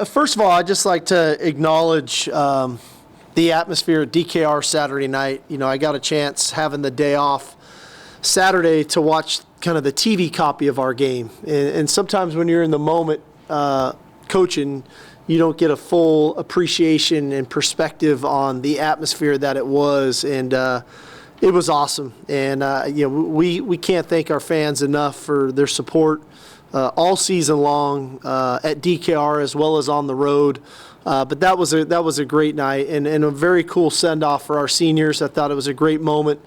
First of all, I'd just like to acknowledge the atmosphere at DKR Saturday night. I got a chance having the day off Saturday to watch kind of the TV copy of our game. And sometimes when you're in the moment coaching, you don't get a full appreciation and perspective on the atmosphere that it was. And it was awesome. And, we can't thank our fans enough for their support all season long at DKR as well as on the road. But that was a great night and a very cool send-off for our seniors. I thought it was a great moment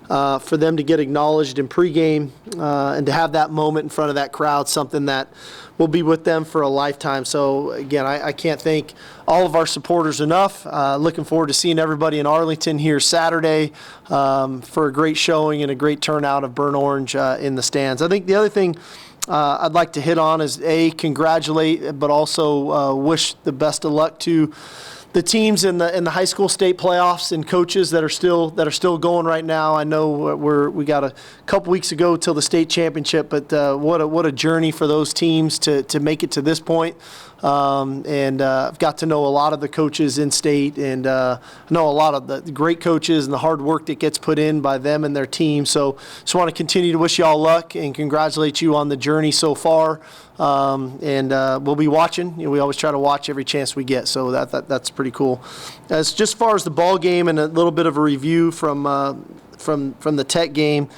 for them to get acknowledged in pregame and to have that moment in front of that crowd, something that will be with them for a lifetime. So, again, I can't thank all of our supporters enough. Looking forward to seeing everybody in Arlington here Saturday for a great showing and a great turnout of Burnt Orange in the stands. I think the other thing I'd like to hit on is, congratulate, but also wish the best of luck to the teams in the high school state playoffs and coaches that are still going right now. I know we got a couple weeks ago till the state championship, but what a journey for those teams to make it to this point. I've got to know a lot of the coaches in state, and I know a lot of the great coaches and the hard work that gets put in by them and their team. So just want to continue to wish you all luck and congratulate you on the journey so far. We'll be watching. We always try to watch every chance we get, so that's pretty cool. As just far as the ball game and a little bit of a review from the Tech game,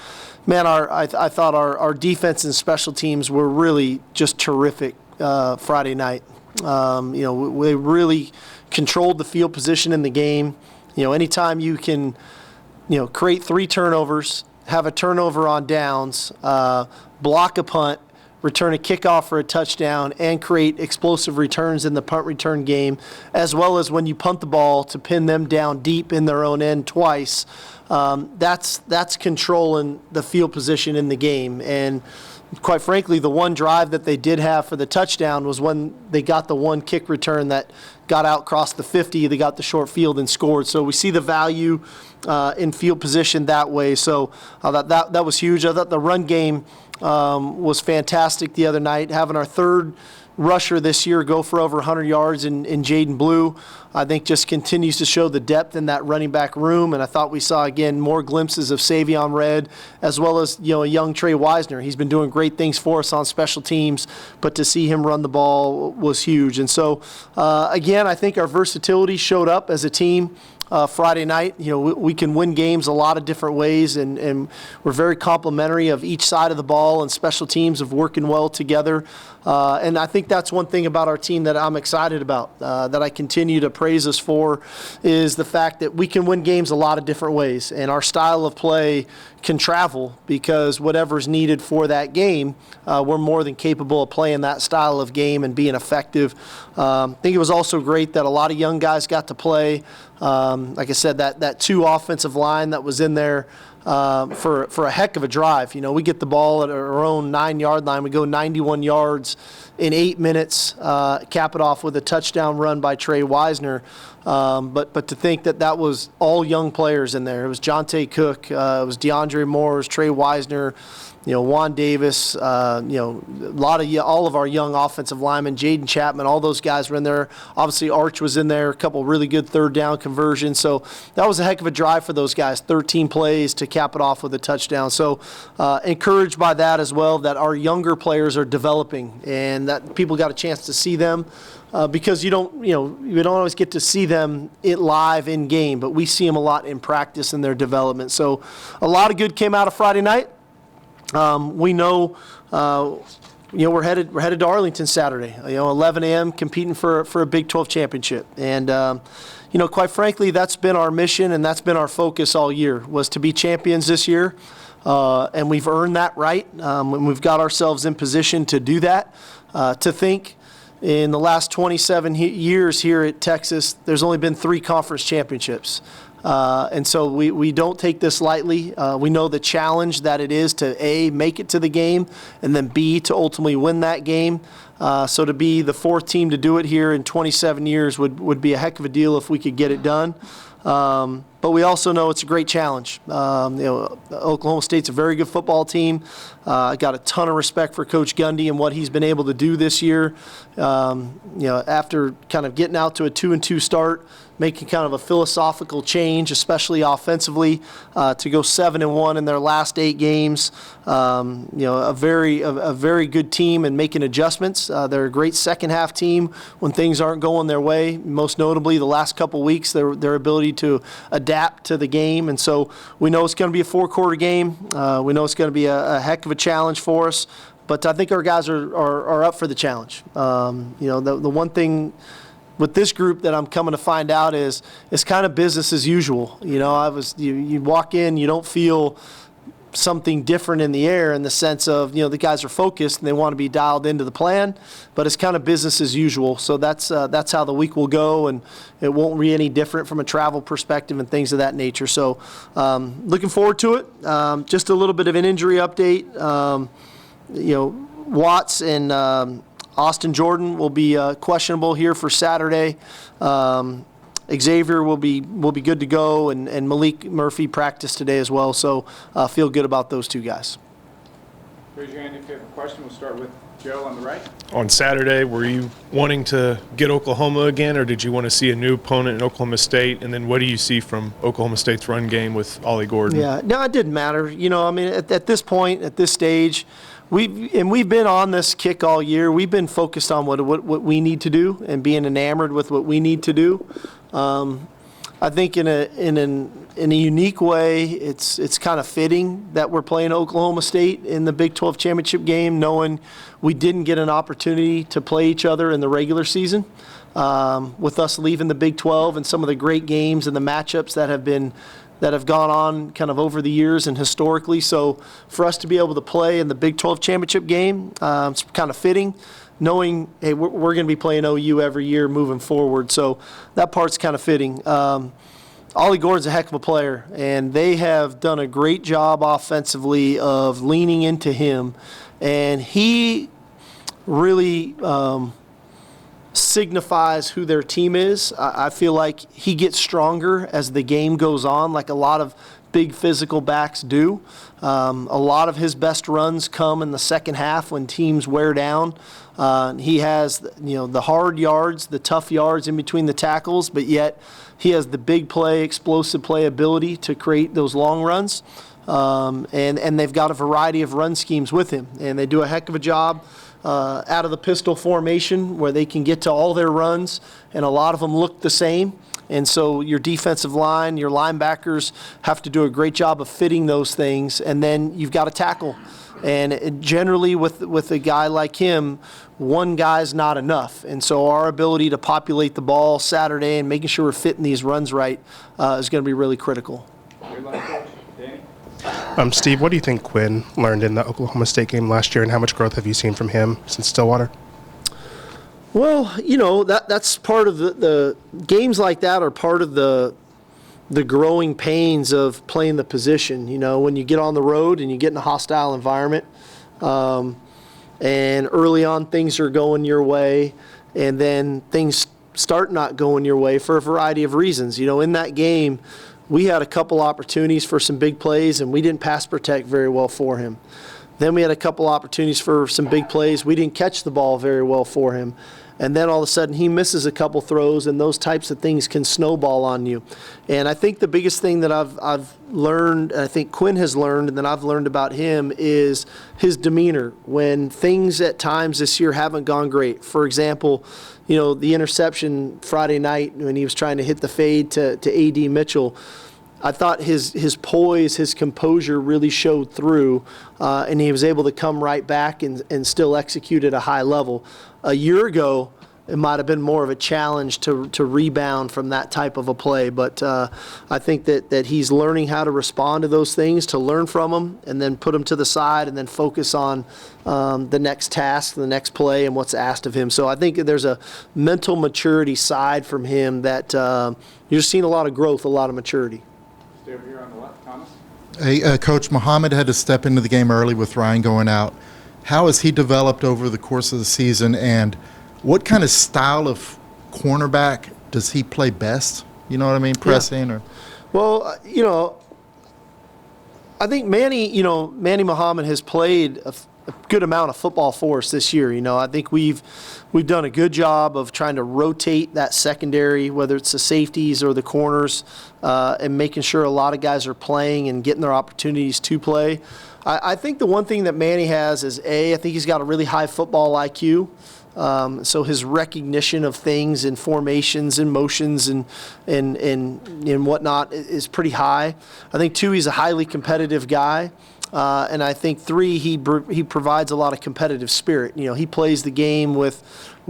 man, I thought our defense and special teams were really just terrific Friday night. We really controlled the field position in the game. Anytime you can, create 3 turnovers, have a turnover on downs, block a punt, return a kickoff for a touchdown, and create explosive returns in the punt return game, as well as when you punt the ball to pin them down deep in their own end twice. That's controlling the field position in the game. And quite frankly, the one drive that they did have for the touchdown was when they got the one kick return that got out across the 50. They got the short field and scored. So we see the value in field position that way. So that was huge. I thought the run game was fantastic the other night. Having our third rusher this year go for over 100 yards in Jaden Blue, I think just continues to show the depth in that running back room. And I thought we saw, again, more glimpses of Savion Red as well as, a young Trey Wisner. He's been doing great things for us on special teams, but to see him run the ball was huge. And so, again, I think our versatility showed up as a team. Friday night, we can win games a lot of different ways, and we're very complimentary of each side of the ball, and special teams of working well together. And I think that's one thing about our team that I'm excited about, that I continue to praise us for, is the fact that we can win games a lot of different ways, and our style of play can travel because whatever's needed for that game, we're more than capable of playing that style of game and being effective. I think it was also great that a lot of young guys got to play. Like I said, that 2 offensive line that was in there for a heck of a drive. We get the ball at our own 9-yard line. We go 91 yards in 8 minutes, cap it off with a touchdown run by Trey Wisner. But to think that was all young players in there. It was Jonte Cook, it was DeAndre Moore, Trey Wisner, Juan Davis, a lot of all of our young offensive linemen, Jaden Chapman, all those guys were in there. Obviously, Arch was in there, a couple really good third down conversions. So that was a heck of a drive for those guys, 13 plays to cap it off with a touchdown. So encouraged by that as well, that our younger players are developing and that people got a chance to see them. Because you don't always get to see them live in game, but we see them a lot in practice and their development. So a lot of good came out of Friday night. We know, we're headed to Arlington Saturday. 11 a.m. competing for a Big 12 championship, and quite frankly, that's been our mission and that's been our focus all year, was to be champions this year, and we've earned that right. And we've got ourselves in position to do that. To think, in the last 27 years here at Texas, there's only been 3 conference championships. And so we don't take this lightly. We know the challenge that it is to, A, make it to the game, and then, B, to ultimately win that game. So to be the 4th team to do it here in 27 years would be a heck of a deal if we could get it done. but we also know it's a great challenge. Oklahoma State's a very good football team. I got a ton of respect for Coach Gundy and what he's been able to do this year. After kind of getting out to a 2-2 start, making kind of a philosophical change, especially offensively, to go 7-1 in their last 8 games. A very good team and making adjustments. They're a great second half team when things aren't going their way. Most notably, the last couple weeks, their ability to adapt to the game. And so we know it's going to be a 4-quarter game. We know it's going to be a heck of a challenge for us. But I think our guys are up for the challenge. The one thing with this group that I'm coming to find out is it's kind of business as usual. You walk in, you don't feel something different in the air in the sense of, the guys are focused and they want to be dialed into the plan, but it's kind of business as usual. So that's how the week will go, and it won't be any different from a travel perspective and things of that nature. So looking forward to it. Just a little bit of an injury update. Watts and Austin Jordan will be questionable here for Saturday. Xavier will be good to go, and Malik Murphy practiced today as well. So feel good about those 2 guys. Raise your hand if you have a question. We'll start with Joe on the right. On Saturday, were you wanting to get Oklahoma again, or did you want to see a new opponent in Oklahoma State? And then what do you see from Oklahoma State's run game with Ollie Gordon? Yeah, no, it didn't matter. At this point, at this stage, we've been on this kick all year. We've been focused on what we need to do and being enamored with what we need to do. I think in a unique way, it's kind of fitting that we're playing Oklahoma State in the Big 12 championship game, knowing we didn't get an opportunity to play each other in the regular season. With us leaving the Big 12 and some of the great games and the matchups that have gone on kind of over the years and historically. So for us to be able to play in the Big 12 championship game, it's kind of fitting, knowing, hey, we're going to be playing OU every year moving forward. So that part's kind of fitting. Ollie Gordon's a heck of a player, and they have done a great job offensively of leaning into him. And he really signifies who their team is. I feel like he gets stronger as the game goes on, like a lot of big physical backs do. A lot of his best runs come in the second half when teams wear down. He has, the hard yards, the tough yards in between the tackles, but yet he has the big play, explosive play ability to create those long runs. And they've got a variety of run schemes with him, and they do a heck of a job out of the pistol formation where they can get to all their runs, and a lot of them look the same. And so your defensive line, your linebackers have to do a great job of fitting those things, and then you've got to tackle. And generally with a guy like him, one guy's not enough. And so our ability to populate the ball Saturday and making sure we're fitting these runs right is going to be really critical. Good luck, Coach. Danny? Steve, what do you think Quinn learned in the Oklahoma State game last year, and how much growth have you seen from him since Stillwater? Well, that's part of the games like that are part of the growing pains of playing the position. When you get on the road and you get in a hostile environment, and early on things are going your way, and then things start not going your way for a variety of reasons. In that game, we had a couple opportunities for some big plays, and we didn't pass protect very well for him. Then we had a couple opportunities for some big plays. We didn't catch the ball very well for him. And then all of a sudden he misses a couple throws, and those types of things can snowball on you. And I think the biggest thing that I've learned, and I think Quinn has learned, and that I've learned about him, is his demeanor when things at times this year haven't gone great. For example, the interception Friday night when he was trying to hit the fade to A.D. Mitchell, I thought his poise, his composure really showed through, and he was able to come right back and still execute at a high level. A year ago, it might have been more of a challenge to rebound from that type of a play, but I think that he's learning how to respond to those things, to learn from them, and then put them to the side, and then focus on the next task, the next play, and what's asked of him. So I think there's a mental maturity side from him that you're just seeing a lot of growth, a lot of maturity. Stay over here on the left, Thomas. Hey, Coach, Muhammad had to step into the game early with Ryan going out. How has he developed over the course of the season, and what kind of style of cornerback does he play best? You know what I mean, pressing? Yeah. Or Well, I think Manny Muhammad has played a good amount of football for us this year. I think we've done a good job of trying to rotate that secondary, whether it's the safeties or the corners, and making sure a lot of guys are playing and getting their opportunities to play. I think the one thing that Manny has is I think he's got a really high football IQ. So his recognition of things and formations and motions and whatnot is pretty high. I think 2, he's a highly competitive guy. And I think 3, he provides a lot of competitive spirit. He plays the game with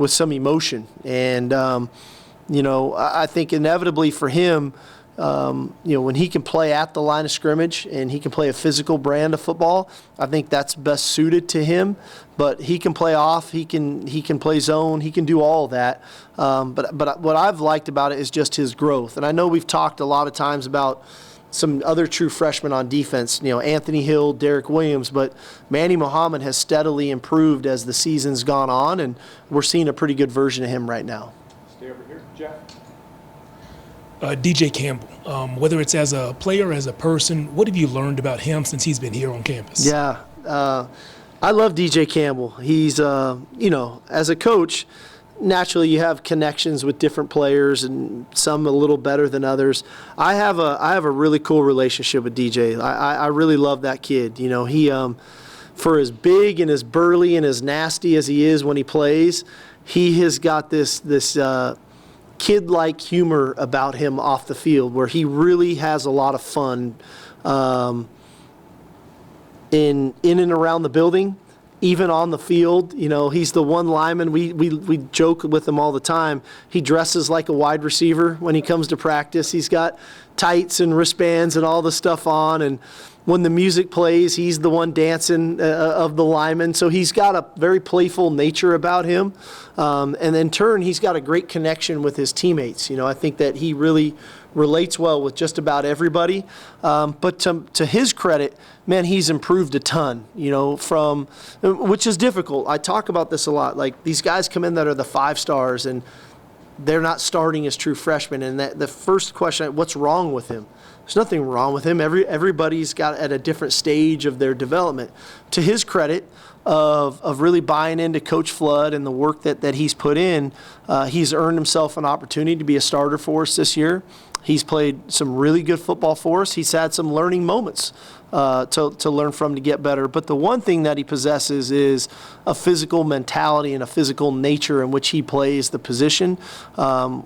some emotion. And, I think inevitably for him, when he can play at the line of scrimmage and he can play a physical brand of football, I think that's best suited to him. But he can play off, he can play zone, he can do all of that. But what I've liked about it is just his growth. And I know we've talked a lot of times about some other true freshmen on defense, Anthony Hill, Derek Williams, but Manny Muhammad has steadily improved as the season's gone on, and we're seeing a pretty good version of him right now. Stay over here. Jeff? DJ Campbell, whether it's as a player or as a person, what have you learned about him since he's been here on campus? Yeah, I love DJ Campbell. He's, as a coach, naturally you have connections with different players and some a little better than others. I have a really cool relationship with DJ. I really love that kid. He for as big and as burly and as nasty as he is when he plays, he has got this kid-like humor about him off the field where he really has a lot of fun in and around the building, even on the field. He's the one lineman. We joke with him all the time. He dresses like a wide receiver when he comes to practice. He's got tights and wristbands and all the stuff on, and when the music plays, he's the one dancing of the linemen. So he's got a very playful nature about him. And in turn, he's got a great connection with his teammates. I think that he really relates well with just about everybody. But to his credit, man, he's improved a ton, which is difficult. I talk about this a lot. Like, these guys come in that are the 5 stars, and they're not starting as true freshmen. And the first question, what's wrong with him? There's nothing wrong with him. Everybody's got at a different stage of their development. To his credit of really buying into Coach Flood and the work that he's put in, he's earned himself an opportunity to be a starter for us this year. He's played some really good football for us. He's had some learning moments to learn from to get better. But the one thing that he possesses is a physical mentality and a physical nature in which he plays the position,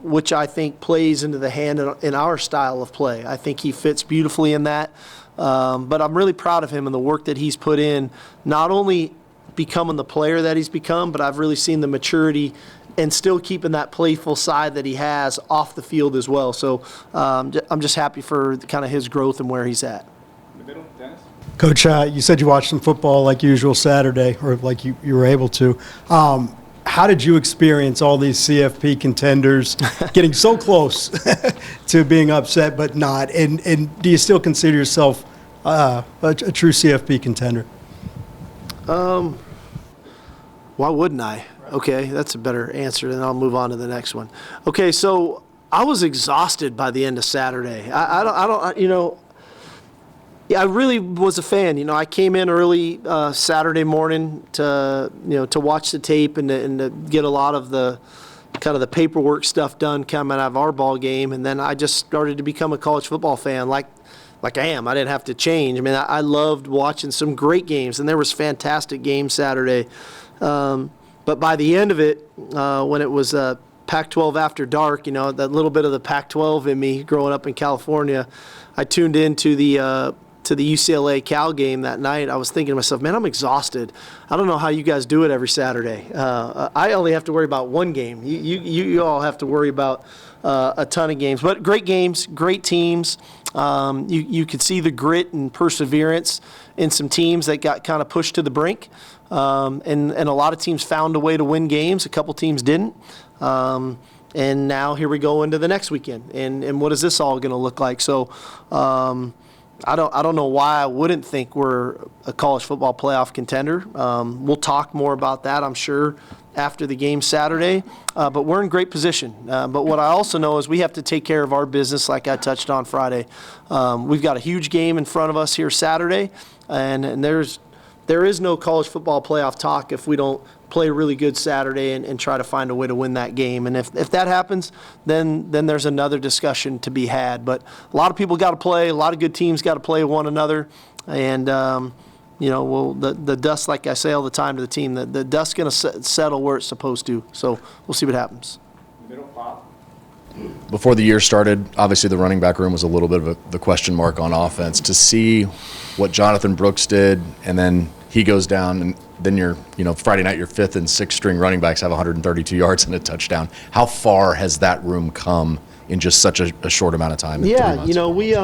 which I think plays into the hand in our style of play. I think he fits beautifully in that. But I'm really proud of him and the work that he's put in, not only becoming the player that he's become, but I've really seen the maturity and still keeping that playful side that he has off the field as well. So I'm just happy for kind of his growth and where he's at. In the middle, Dennis? Coach, you said you watched some football like usual Saturday, or like you were able to. How did you experience all these CFP contenders getting so close to being upset but not? And do you still consider yourself a true CFP contender? Why wouldn't I? Okay, that's a better answer, and I'll move on to the next one. Okay, so I was exhausted by the end of Saturday. I really was a fan. I came in early Saturday morning to watch the tape and to get a lot of the kind of the paperwork stuff done coming out of our ball game, and then I just started to become a college football fan like I am. I didn't have to change. I mean, I loved watching some great games, and there was fantastic games Saturday. But by the end of it, when it was Pac-12 after dark, that little bit of the Pac-12 in me growing up in California, I tuned into the UCLA Cal game that night. I was thinking to myself, man, I'm exhausted. I don't know how you guys do it every Saturday. I only have to worry about one game. You all have to worry about a ton of games. But great games, great teams. You could see the grit and perseverance in some teams that got kind of pushed to the brink. And a lot of teams found a way to win games. A couple teams didn't. And now here we go into the next weekend. And what is this all going to look like? So I don't know why I wouldn't think we're a college football playoff contender. We'll talk more about that, I'm sure, after the game Saturday. But we're in great position. But what I also know is we have to take care of our business, like I touched on Friday. We've got a huge game in front of us here Saturday, and there is no college football playoff talk if we don't play really good Saturday and try to find a way to win that game. And if that happens, then there's another discussion to be had. But a lot of people got to play. A lot of good teams got to play one another. And, the dust, like I say all the time to the team, the dust's going to settle where it's supposed to. So we'll see what happens. Middle pop. Before the year started, obviously the running back room was a little bit of the question mark on offense. To see what Jonathan Brooks did, and then he goes down, and then Friday night your fifth and sixth string running backs have 132 yards and a touchdown. How far has that room come in just such a short amount of time? Yeah, we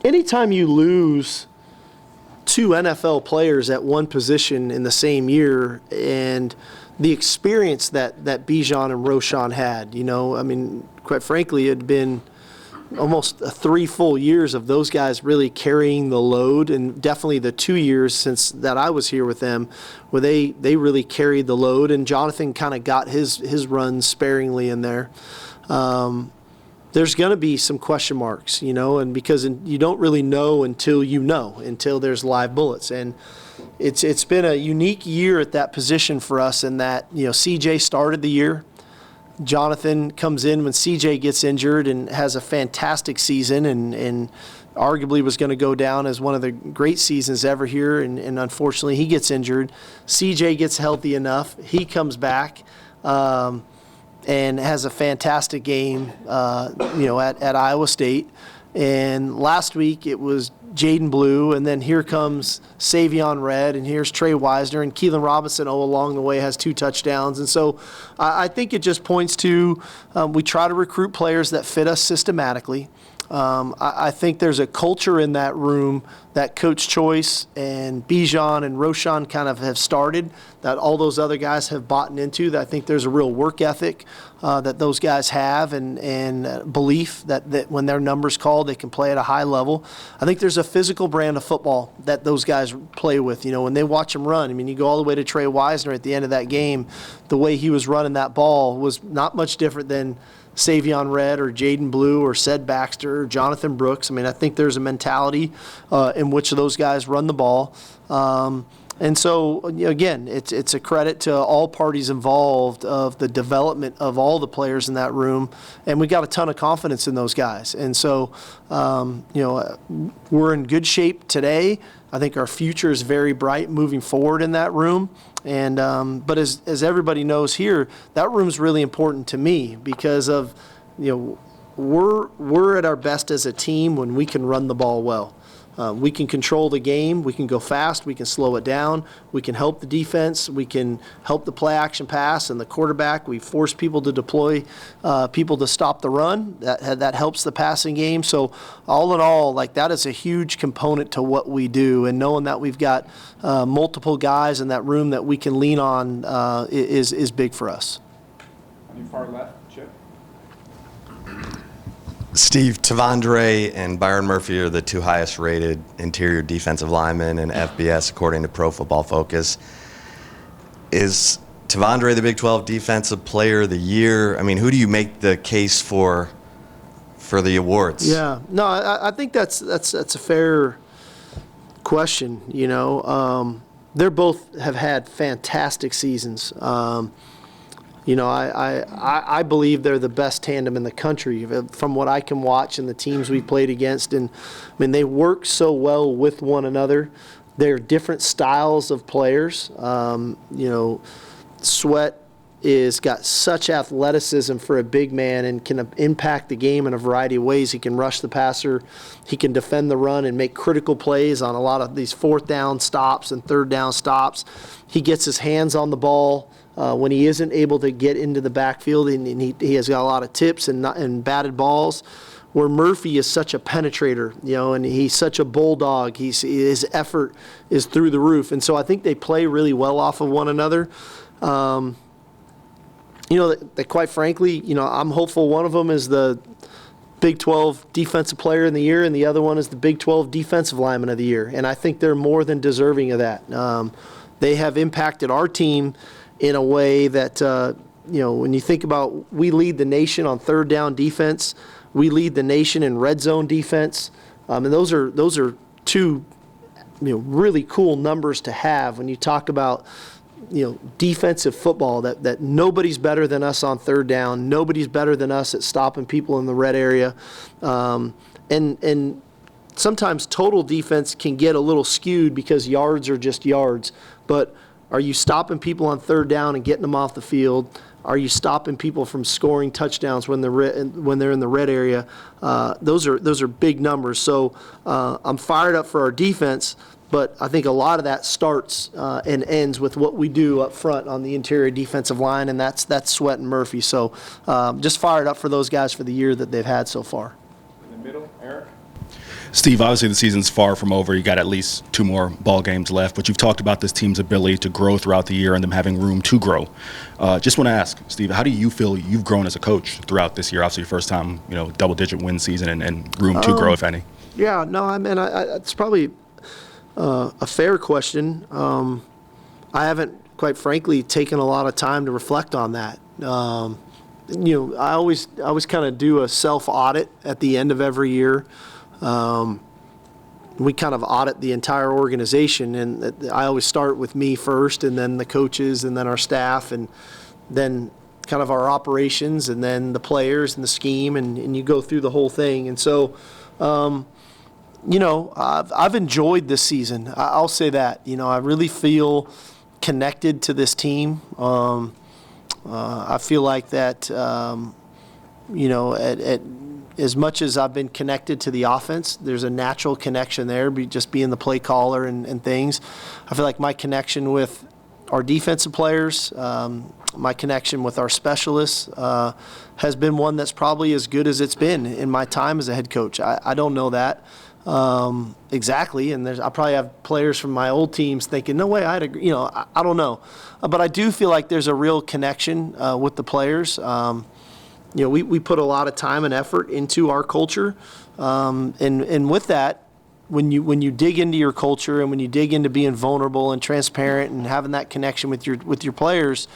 anytime you lose two NFL players at one position in the same year, and the experience that Bijan and Roschon had, quite frankly, it had been almost 3 full years of those guys really carrying the load, and definitely the 2 years since that I was here with them, where they really carried the load, and Jonathan kind of got his runs sparingly in there. There's going to be some question marks, and because you don't really know until there's live bullets. And it's been a unique year at that position for us in that, CJ started the year. Jonathan comes in when CJ gets injured and has a fantastic season and arguably was going to go down as one of the great seasons ever here. And unfortunately, he gets injured. CJ gets healthy enough. He comes back. And has a fantastic game, at Iowa State. And last week it was Jaden Blue, and then here comes Savion Red, and here's Trey Wisner, and Keelan Robinson, along the way has 2 touchdowns. And so I think it just points to we try to recruit players that fit us systematically. I think there's a culture in that room that Coach Choice and Bijan and Roschon kind of have started, that all those other guys have bought into. That I think there's a real work ethic that those guys have, and belief that when their number's called, they can play at a high level. I think there's a physical brand of football that those guys play with. When they watch them run, you go all the way to Trey Wisner at the end of that game, the way he was running that ball was not much different than Savion Red or Jaden Blue or Ced Baxter or Jonathan Brooks. I think there's a mentality in which those guys run the ball. And so, again, it's a credit to all parties involved of the development of all the players in that room, and we got a ton of confidence in those guys. And so, we're in good shape today. I think our future is very bright moving forward in that room. And but as everybody knows here, that room's really important to me because of, we're at our best as a team when we can run the ball well. We can control the game. We can go fast. We can slow it down. We can help the defense. We can help the play action pass and the quarterback. We force people to deploy people to stop the run. That helps the passing game. So all in all, that is a huge component to what we do. And knowing that we've got multiple guys in that room that we can lean on is big for us. On your far left, Chip. Steve, Tavondre and Byron Murphy are the 2 highest rated interior defensive linemen in FBS according to Pro Football Focus. Is Tavondre the Big 12 Defensive Player of the Year? Who do you make the case for the awards? Yeah, no, I think that's a fair question. They're both have had fantastic seasons. I believe they're the best tandem in the country from what I can watch and the teams we've played against. And they work so well with one another. They're different styles of players. Sweat is got such athleticism for a big man and can impact the game in a variety of ways. He can rush the passer, he can defend the run and make critical plays on a lot of these 4th down stops and 3rd down stops. He gets his hands on the ball when he isn't able to get into the backfield, and he has got a lot of tips and batted balls. Where Murphy is such a penetrator, and he's such a bulldog. His effort is through the roof, and so I think they play really well off of one another. That quite frankly, I'm hopeful one of them is the Big 12 Defensive Player of the Year, and the other one is the Big 12 Defensive Lineman of the Year. And I think they're more than deserving of that. They have impacted our team in a way that, when you think about, we lead the nation on third down defense, we lead the nation in red zone defense, and those are two, really cool numbers to have when you talk about, defensive football, that nobody's better than us on third down, nobody's better than us at stopping people in the red area, and sometimes total defense can get a little skewed because yards are just yards, but are you stopping people on third down and getting them off the field? Are you stopping people from scoring touchdowns when they're in the red area? Those are big numbers. So I'm fired up for our defense, but I think a lot of that starts and ends with what we do up front on the interior defensive line, and that's Sweat and Murphy. So just fired up for those guys for the year that they've had so far. In the middle, Eric. Steve, obviously the season's far from over. You got at least 2 more ball games left, but you've talked about this team's ability to grow throughout the year and them having room to grow. Just want to ask, Steve, how do you feel you've grown as a coach throughout this year? Obviously, your first time, double-digit win season and room to grow, if any. Yeah, no, I mean, it's probably a fair question. I haven't, quite frankly, taken a lot of time to reflect on that. I always kind of do a self-audit at the end of every year. We kind of audit the entire organization, and I always start with me first, and then the coaches, and then our staff, and then kind of our operations, and then the players and the scheme, and you go through the whole thing. And so, I've enjoyed this season. I'll say that. I really feel connected to this team. I feel like that, at as much as I've been connected to the offense, there's a natural connection there, just being the play caller and things. I feel like my connection with our defensive players, my connection with our specialists has been one that's probably as good as it's been in my time as a head coach. I don't know that exactly, and I probably have players from my old teams thinking, no way, I'd agree. I don't know. But I do feel like there's a real connection with the players. We put a lot of time and effort into our culture, and with that, when you dig into your culture and when you dig into being vulnerable and transparent and having that connection with your players,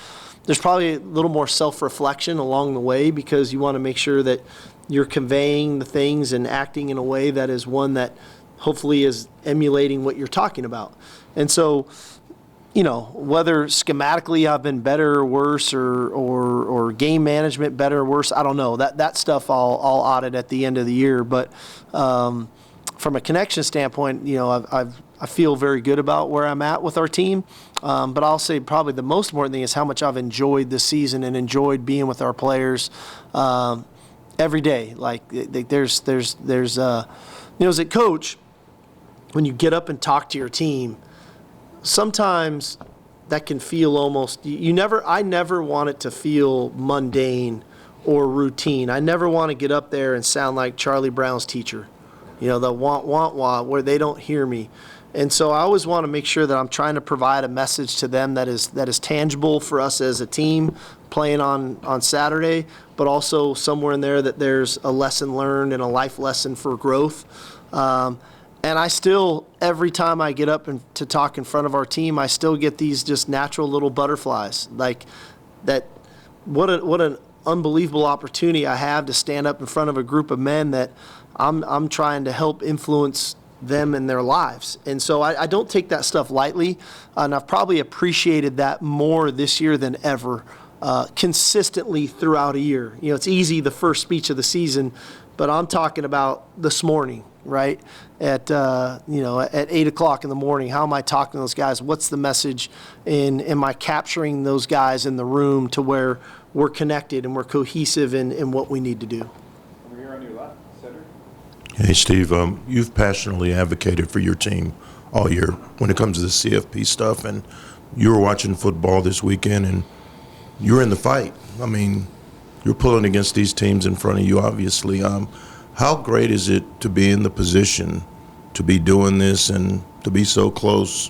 there's probably a little more self-reflection along the way, because you want to make sure that you're conveying the things and acting in a way that is one that hopefully is emulating what you're talking about. And so, whether schematically I've been better or worse, or game management better or worse, I don't know. That stuff I'll audit at the end of the year. But from a connection standpoint, I feel very good about where I'm at with our team. But I'll say probably the most important thing is how much I've enjoyed this season and enjoyed being with our players every day. Like there's as a coach, when you get up and talk to your team, sometimes that can feel almost, I never want it to feel mundane or routine. I never want to get up there and sound like Charlie Brown's teacher, the want, where they don't hear me. And so I always want to make sure that I'm trying to provide a message to them that is tangible for us as a team playing on Saturday, but also somewhere in there that there's a lesson learned and a life lesson for growth. And I still, every time I get up to talk in front of our team, I still get these just natural little butterflies. Like that, what an unbelievable opportunity I have to stand up in front of a group of men that I'm trying to help influence them in their lives. And so I don't take that stuff lightly, and I've probably appreciated that more this year than ever, consistently throughout a year. It's easy the first speech of the season, but I'm talking about this morning, right? At 8 o'clock in the morning, how am I talking to those guys? What's the message? And am I capturing those guys in the room to where we're connected and we're cohesive in what we need to do? Over here on your left, Cedric. Hey, Steve, you've passionately advocated for your team all year when it comes to the CFP stuff, and you were watching football this weekend, and you're in the fight. I mean, you're pulling against these teams in front of you, obviously. How great is it to be in the position to be doing this and to be so close,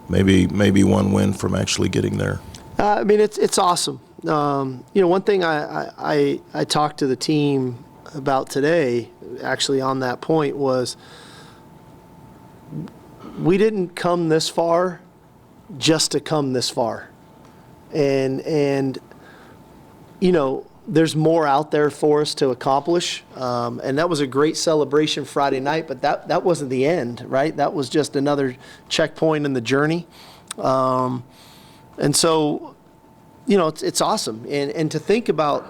maybe one win from actually getting there? I mean, it's awesome. One thing I talked to the team about today, actually on that point, was we didn't come this far just to come this far. And you know, there's more out there for us to accomplish. And that was a great celebration Friday night, but that wasn't the end, right? That was just another checkpoint in the journey. And so, you know, it's awesome. And to think about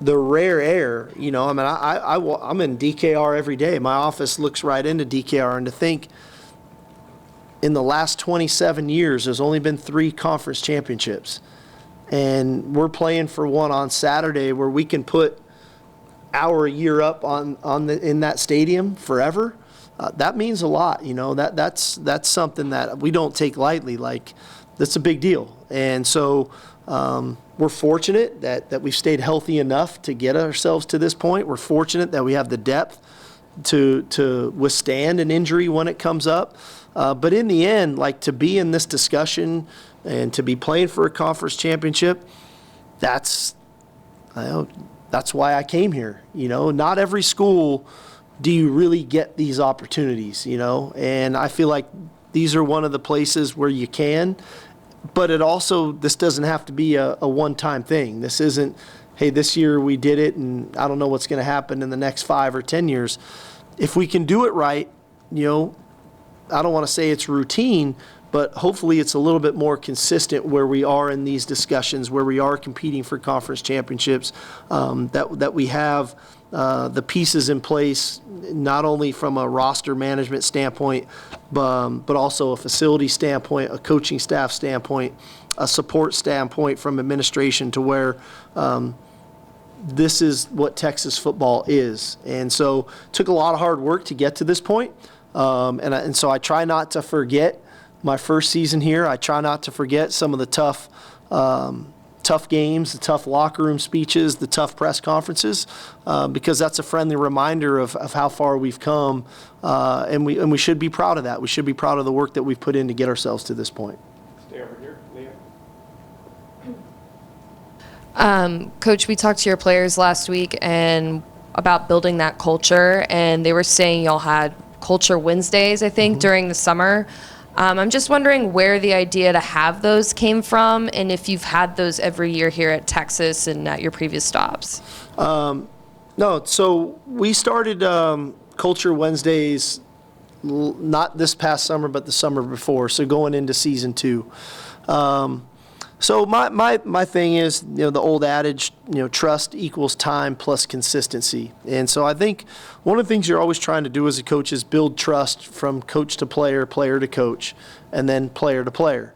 the rare air, you know, I mean, I'm in DKR every day. My office looks right into DKR. And to think in the last 27 years, there's only been 3 conference championships. And we're playing for one on Saturday where we can put our year up in that stadium forever. That means a lot, you know. That's something that we don't take lightly. Like, that's a big deal. And so we're fortunate that we've stayed healthy enough to get ourselves to this point. We're fortunate that we have the depth to withstand an injury when it comes up. But in the end, like, to be in this discussion and to be playing for a conference championship, that's why I came here. You know, not every school do you really get these opportunities, you know, and I feel like these are one of the places where you can, but this doesn't have to be a one-time thing. This isn't, hey, this year we did it and I don't know what's going to happen in the next 5 or 10 years. If we can do it right, you know, I don't want to say it's routine, but hopefully it's a little bit more consistent where we are in these discussions, where we are competing for conference championships, that we have the pieces in place, not only from a roster management standpoint, but also a facility standpoint, a coaching staff standpoint, a support standpoint from administration, to where this is what Texas football is. And so it took a lot of hard work to get to this point. And so I try not to forget my first season here. I try not to forget some of the tough games, the tough locker room speeches, the tough press conferences, because that's a friendly reminder of how far we've come. And we should be proud of that. We should be proud of the work that we've put in to get ourselves to this point. Stay over here, Leah. Coach, we talked to your players last week and about building that culture, and they were saying y'all had Culture Wednesdays, I think, during the summer. I'm just wondering where the idea to have those came from, and if you've had those every year here at Texas and at your previous stops. No, so we started Culture Wednesdays not this past summer, but the summer before, so going into season 2. So my thing is, you know, the old adage, you know, trust equals time plus consistency. And so I think one of the things you're always trying to do as a coach is build trust from coach to player, player to coach, and then player to player.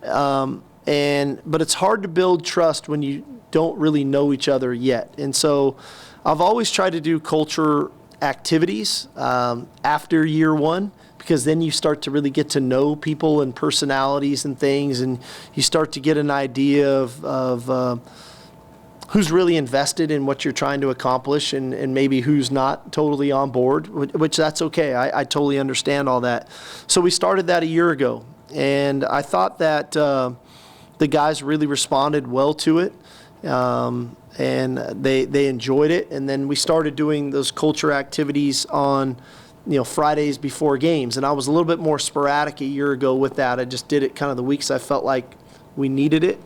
But it's hard to build trust when you don't really know each other yet. And so I've always tried to do culture activities after year 1, because then you start to really get to know people and personalities and things, and you start to get an idea of who's really invested in what you're trying to accomplish, and maybe who's not totally on board, which that's okay. I totally understand all that. So we started that a year ago, and I thought that the guys really responded well to it, and they enjoyed it. And then we started doing those culture activities on, you know, Fridays before games. And I was a little bit more sporadic a year ago with that. I just did it kind of the weeks I felt like we needed it.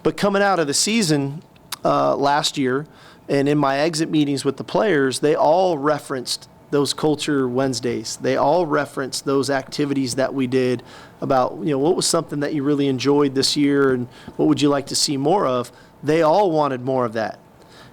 But coming out of the season last year, and in my exit meetings with the players, they all referenced those Culture Wednesdays. They all referenced those activities that we did about, you know, what was something that you really enjoyed this year and what would you like to see more of. They all wanted more of that.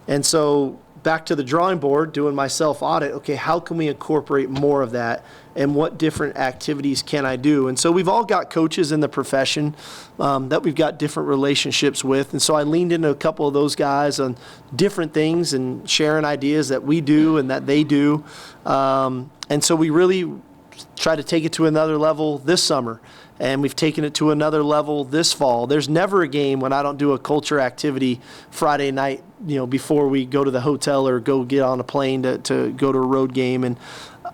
And so back to the drawing board, doing my self-audit, okay, how can we incorporate more of that, and what different activities can I do? And so we've all got coaches in the profession that we've got different relationships with, and so I leaned into a couple of those guys on different things and sharing ideas that we do and that they do. And so we really try to take it to another level this summer, and we've taken it to another level this fall. There's never a game when I don't do a culture activity Friday night, you know, before we go to the hotel or go get on a plane to go to a road game. And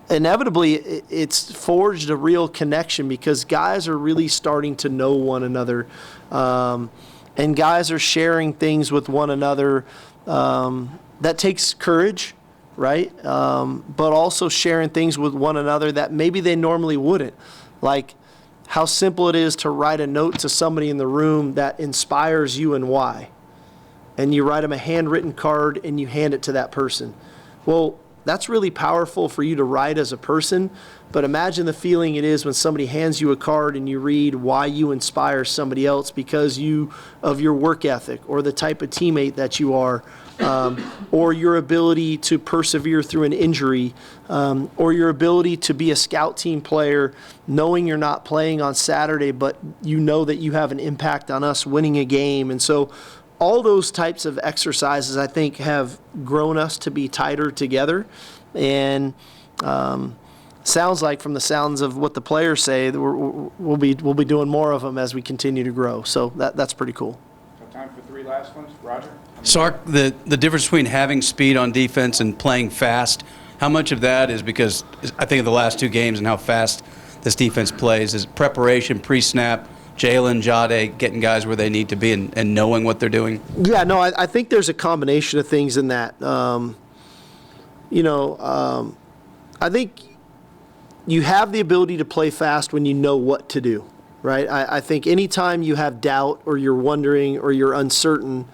inevitably, it's forged a real connection because guys are really starting to know one another, and guys are sharing things with one another That takes courage, right? But also sharing things with one another that maybe they normally wouldn't. Like how simple it is to write a note to somebody in the room that inspires you and why. And you write them a handwritten card and you hand it to that person. Well, that's really powerful for you to write as a person, but imagine the feeling it is when somebody hands you a card and you read why you inspire somebody else because of your work ethic or the type of teammate that you are, or your ability to persevere through an injury, or your ability to be a scout team player, knowing you're not playing on Saturday, but you know that you have an impact on us winning a game. And so all those types of exercises, I think, have grown us to be tighter together. And sounds like, from the sounds of what the players say, that we'll be doing more of them as we continue to grow. So that's pretty cool. Have time for 3 last ones. Roger? Sark, the difference between having speed on defense and playing fast, how much of that is because I think of the last 2 games and how fast this defense plays? Is it preparation, pre-snap, Jalen, Jade getting guys where they need to be and knowing what they're doing? Yeah, no, I think there's a combination of things in that. I think you have the ability to play fast when you know what to do, right? I think anytime you have doubt or you're wondering or you're uncertain,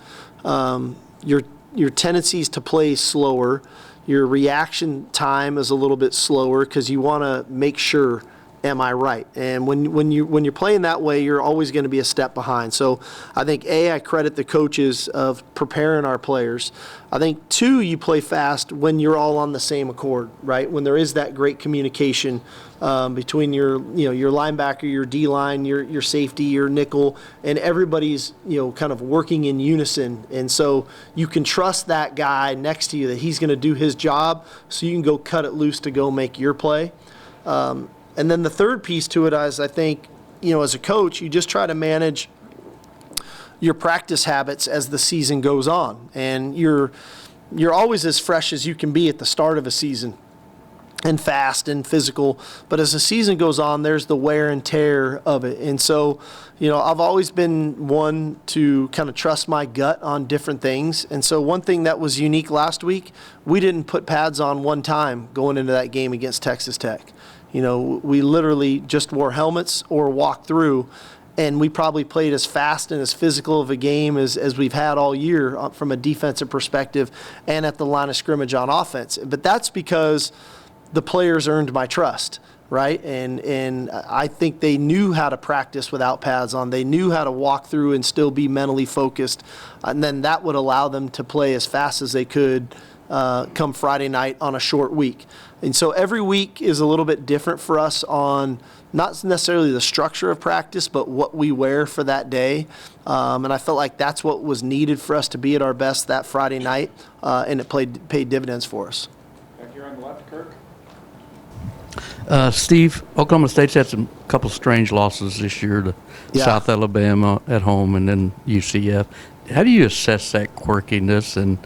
your tendencies to play slower, your reaction time is a little bit slower because you want to make sure, am I right? And when you're playing that way, you're always going to be a step behind. So I think, I credit the coaches of preparing our players. I think, 2, you play fast when you're all on the same accord, right? When there is that great communication between your linebacker, your D-line, your safety, your nickel, and everybody's, kind of working in unison. And so you can trust that guy next to you that he's going to do his job so you can go cut it loose to go make your play. And then the third piece to it is, I think, as a coach, you just try to manage your practice habits as the season goes on. And you're always as fresh as you can be at the start of a season, and fast and physical. But as the season goes on, there's the wear and tear of it. And so, I've always been one to kind of trust my gut on different things. And so one thing that was unique last week, we didn't put pads on one time going into that game against Texas Tech. We literally just wore helmets or walked through, and we probably played as fast and as physical of a game as we've had all year from a defensive perspective and at the line of scrimmage on offense. But that's because the players earned my trust, right? And I think they knew how to practice without pads on. They knew how to walk through and still be mentally focused, and then that would allow them to play as fast as they could come Friday night on a short week. And so every week is a little bit different for us on not necessarily the structure of practice, but what we wear for that day. And I felt like that's what was needed for us to be at our best that Friday night, and it paid dividends for us. Back here on the left, Kirk. Steve, Oklahoma State's had some couple strange losses this year to South Alabama at home and then UCF. How do you assess that quirkiness, and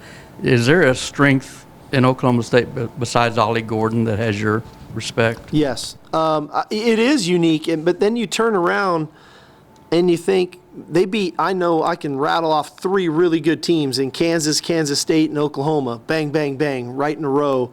is there a strength in Oklahoma State besides Ollie Gordon that has your respect? Yes. It is unique, but then you turn around and you think they beat, I know I can rattle off 3 really good teams in Kansas, Kansas State, and Oklahoma. Bang, bang, bang, right in a row.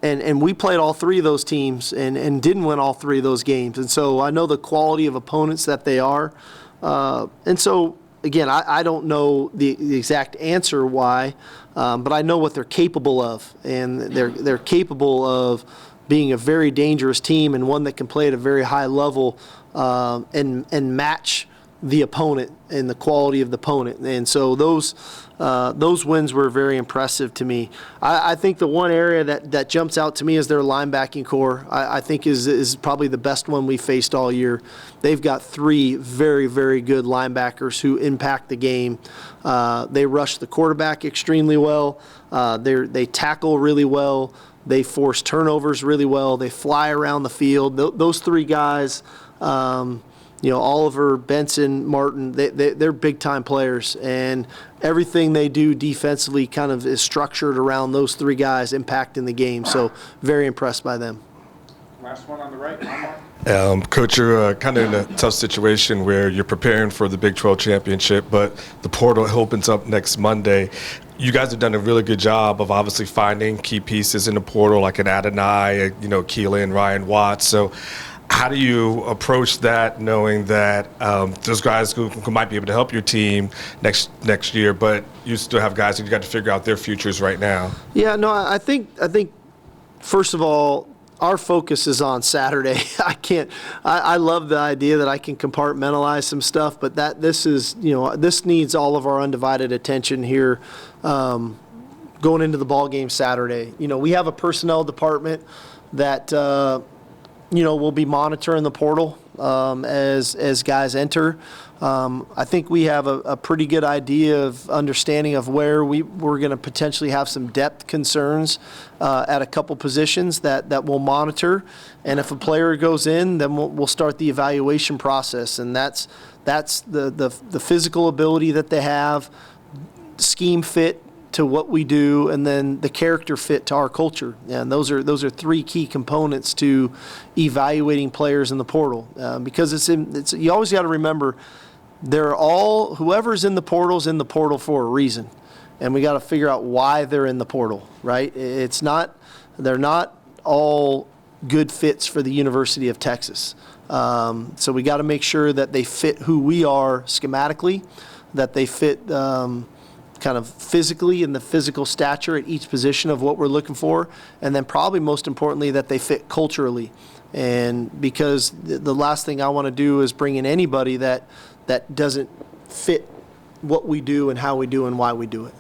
And we played all 3 of those teams and didn't win all 3 of those games. And so I know the quality of opponents that they are. And so, again, I don't know the exact answer why, but I know what they're capable of. And they're capable of being a very dangerous team and one that can play at a very high level and match the opponent and the quality of the opponent. And so those wins were very impressive to me. I think the one area that jumps out to me is their linebacking core. I think is probably the best one we faced all year. They've got 3 very, very good linebackers who impact the game. They rush the quarterback extremely well. They tackle really well. They force turnovers really well. They fly around the field. Those 3 guys, Oliver, Benson, Martin, they're big-time players, and everything they do defensively kind of is structured around those 3 guys impacting the game. So very impressed by them. Last one on the right, Omar. Coach, you're kind of in a tough situation where you're preparing for the Big 12 championship, but the portal opens up next Monday. You guys have done a really good job of obviously finding key pieces in the portal, like an Adonai, Keelan, Ryan Watts. So how do you approach that, knowing that those guys who might be able to help your team next year, but you still have guys that you got to figure out their futures right now? Yeah, no, I think first of all, our focus is on Saturday. I love the idea that I can compartmentalize some stuff, but this needs all of our undivided attention here going into the ball game Saturday. We have a personnel department that will be monitoring the portal as guys enter. I think we have a pretty good idea of understanding of where we're going to potentially have some depth concerns at a couple positions that we'll monitor. And if a player goes in, then we'll start the evaluation process. And that's the physical ability that they have, scheme fit to what we do, and then the character fit to our culture. And those are three key components to evaluating players in the portal. Because you always got to remember, whoever's in the portal's in the portal for a reason, and we got to figure out why they're in the portal, right? They're not all good fits for the University of Texas. So we got to make sure that they fit who we are schematically, that they fit kind of physically in the physical stature at each position of what we're looking for, and then probably most importantly that they fit culturally. And because the last thing I want to do is bring in anybody that doesn't fit what we do and how we do and why we do it.